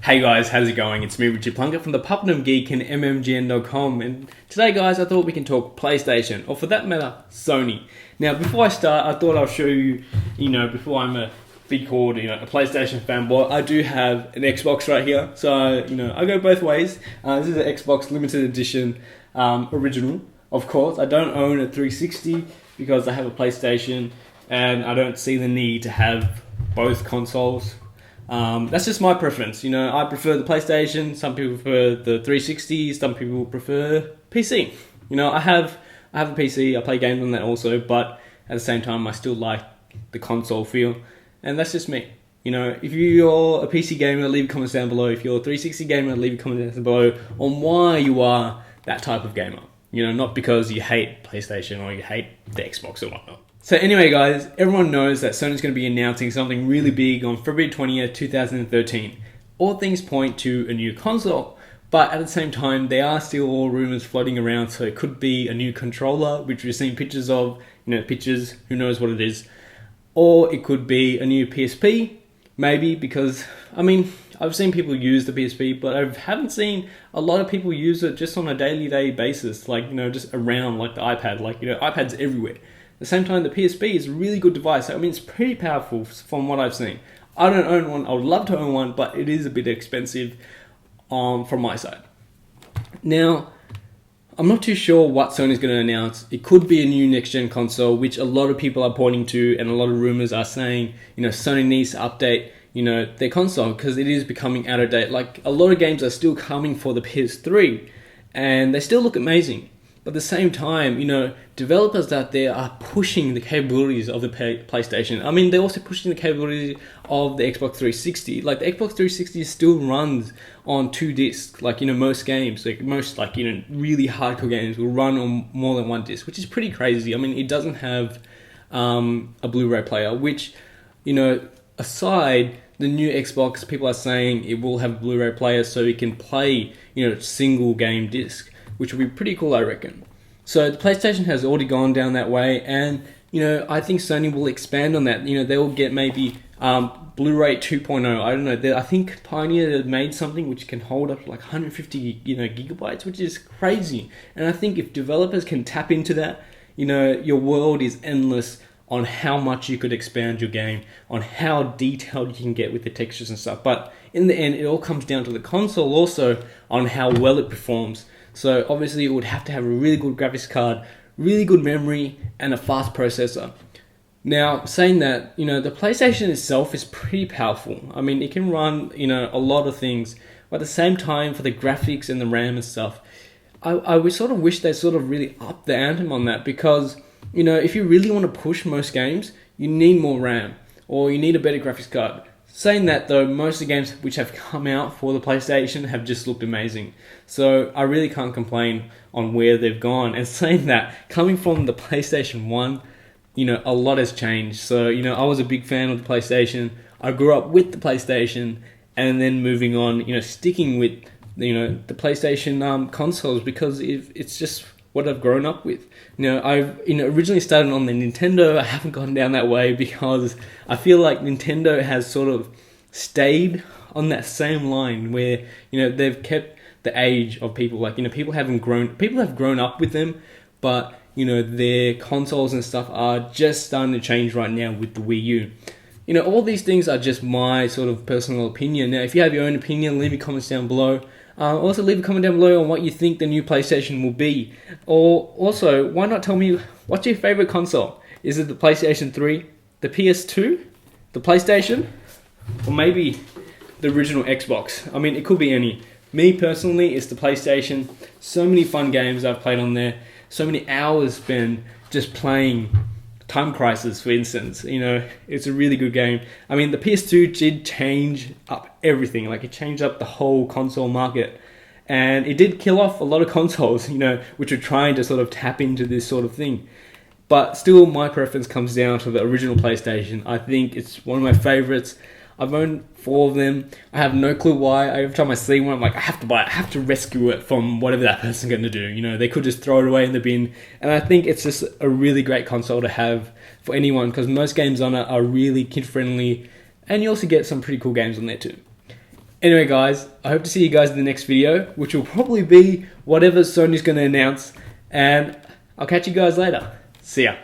Hey guys, how's it going? It's me, Richard Plunkett from the Puppetnum Geek and MMGN.com, and today guys I thought we can talk PlayStation, or for that matter, Sony. Now before I start, I thought I'll show you, before I'm a big called, a PlayStation fanboy, I do have an Xbox right here, so, I go both ways. This is an Xbox limited edition original, of course. I don't own a 360 because I have a PlayStation, and I don't see the need to have both consoles. That's just my preference. I prefer the PlayStation. Some people prefer the 360. Some people prefer PC. I have a PC. I play games on that also, but at the same time, I still like the console feel, and that's just me. If you're a PC gamer, leave comments down below. If you're a 360 gamer, leave comments down below on why you are that type of gamer. Not because you hate PlayStation or you hate the Xbox or whatnot. So anyway guys, everyone knows that Sony's going to be announcing something really big on February 20th, 2013. All things point to a new console, but at the same time, there are still all rumors floating around, so it could be a new controller, which we've seen pictures of, pictures, who knows what it is. Or it could be a new PSP, maybe, because, I've seen people use the PSP, but I haven't seen a lot of people use it just on a daily basis, just around, like the iPad, iPads everywhere. At the same time, the PSP is a really good device. It's pretty powerful from what I've seen. I don't own one. I would love to own one, but it is a bit expensive from my side. Now, I'm not too sure what Sony's going to announce. It could be a new next-gen console, which a lot of people are pointing to, and a lot of rumors are saying, Sony needs to update, their console, because it is becoming out of date. Like, a lot of games are still coming for the PS3, and they still look amazing. But at the same time, developers out there are pushing the capabilities of the PlayStation. They're also pushing the capabilities of the Xbox 360. Like, the Xbox 360 still runs on 2 discs. Most games, really hardcore games will run on more than 1 disc, which is pretty crazy. It doesn't have a Blu-ray player, which, aside, the new Xbox, people are saying it will have a Blu-ray player so it can play, single game disc, which would be pretty cool, I reckon. So the PlayStation has already gone down that way, and I think Sony will expand on that. They will get maybe Blu-ray 2.0. I don't know. I think Pioneer made something which can hold up to 150 gigabytes, which is crazy. And I think if developers can tap into that, your world is endless on how much you could expand your game, on how detailed you can get with the textures and stuff. But in the end, it all comes down to the console also on how well it performs. So obviously it would have to have a really good graphics card, really good memory, and a fast processor. Now, saying that, the PlayStation itself is pretty powerful. It can run, a lot of things. But at the same time, for the graphics and the RAM and stuff, I would sort of wish they sort of really upped the ante on that, because, if you really want to push most games, you need more RAM, or you need a better graphics card. Saying that though, most of the games which have come out for the PlayStation have just looked amazing. So I really can't complain on where they've gone. And saying that, coming from the PlayStation 1, a lot has changed. So, I was a big fan of the PlayStation. I grew up with the PlayStation, and then moving on, sticking with, the PlayStation consoles, because it's just what I've grown up with. I've originally started on the Nintendo. I haven't gone down that way because I feel like Nintendo has sort of stayed on that same line where they've kept the age of people. People have grown up with them, but their consoles and stuff are just starting to change right now with the Wii U. All these things are just my sort of personal opinion. Now, if you have your own opinion, leave your comments down below. Also, leave a comment down below on what you think the new PlayStation will be. Or also, why not tell me what's your favorite console? Is it the PlayStation 3, the PS2, the PlayStation, or maybe the original Xbox? It could be any. Me personally, it's the PlayStation. So many fun games I've played on there. So many hours spent just playing Time Crisis, for instance. It's a really good game. The PS2 did change up everything. It changed up the whole console market. And it did kill off a lot of consoles, which were trying to sort of tap into this sort of thing. But still, my preference comes down to the original PlayStation. I think it's one of my favorites. I've owned 4 of them. I have no clue why. Every time I see one, I'm like, I have to buy it. I have to rescue it from whatever that person's going to do. They could just throw it away in the bin. And I think it's just a really great console to have for anyone, because most games on it are really kid-friendly, and you also get some pretty cool games on there too. Anyway, guys, I hope to see you guys in the next video, which will probably be whatever Sony's going to announce, and I'll catch you guys later. See ya.